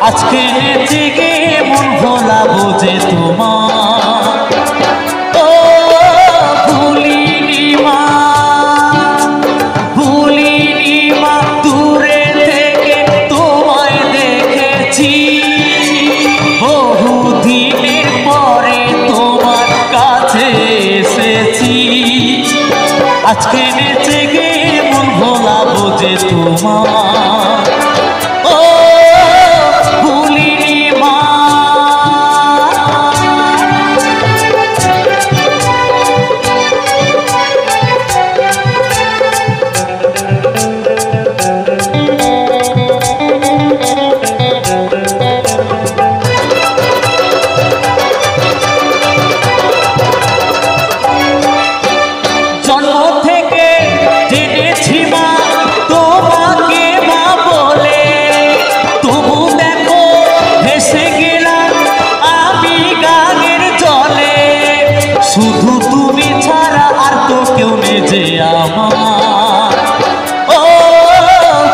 আজকে নেচে গে মন ভোলাবো যে তোমার ও ভুলিনি মা দূরে থেকে তোমায় দেখেছি বহুদিনের পরে তোমার কাছে এসেছি আজকে নেচে গে মন ভোলাবো যে তোমার শুধু তুমি ছাড়া আর তো কেউ নেই যে আমার ও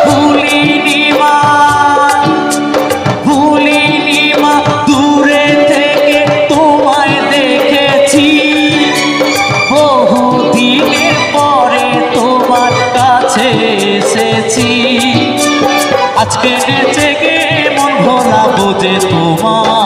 ভুলিনি মা দূরে থেকে তোমায় দেখেছি বহুদিনের পরে তোমার কাছে এসেছি আজকে নেচে গে মন ভোলাবো যে তোমার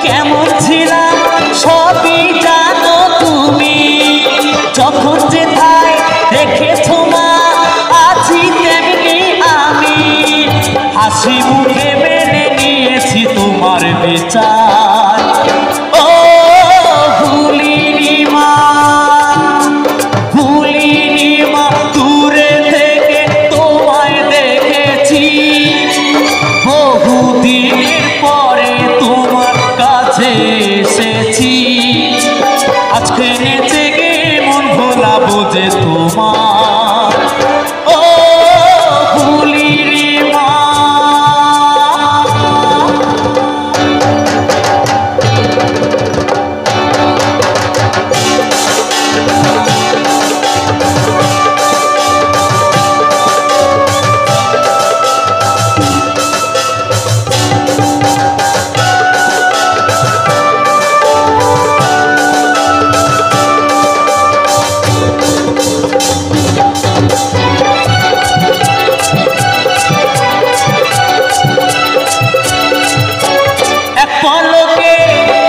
কেমন ছিলাম সবই জানো তুমি যখন যেথায় রেখেছো মা আছি তেমনি আমি হাসি মুখে মেনে নিয়েছি তোমার বিচার ও ভুলিনি মা দূরে থেকে তোমায় দেখেছি বহুদিনের পরে তোমার কাছে এসেছি আজকে নেচে গে মন ভোলাবো যে তোমার ও ভুলিনি মা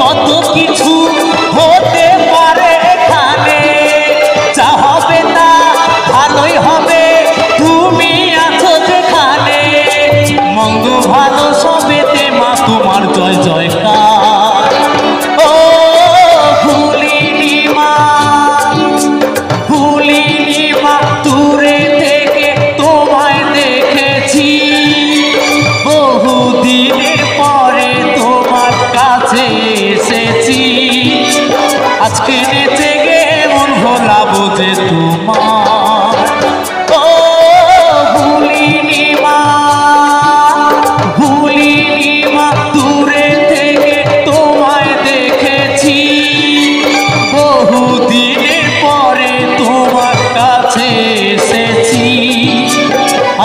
কত কিছু হতে পারে এখানে যা হবে তা ভালোই হবে তুমি আছো যেখানে মন্দ ভালো সবেতে মা তোমার জয় জয়কার ও ভুলিনি মা দূরে থেকে তোমায় দেখেছি বহুদিনের পরে তোমার কাছে এসেছি আজকে নেচে গে মন ভোলাবো যে তোমার ও ভুলিনি মা দূরে থেকে তোমায় দেখেছি বহুদিনের পরে তোমার কাছে এসেছি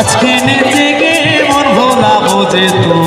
আজকে নেচে গে মন ভোলাবো যে তোমার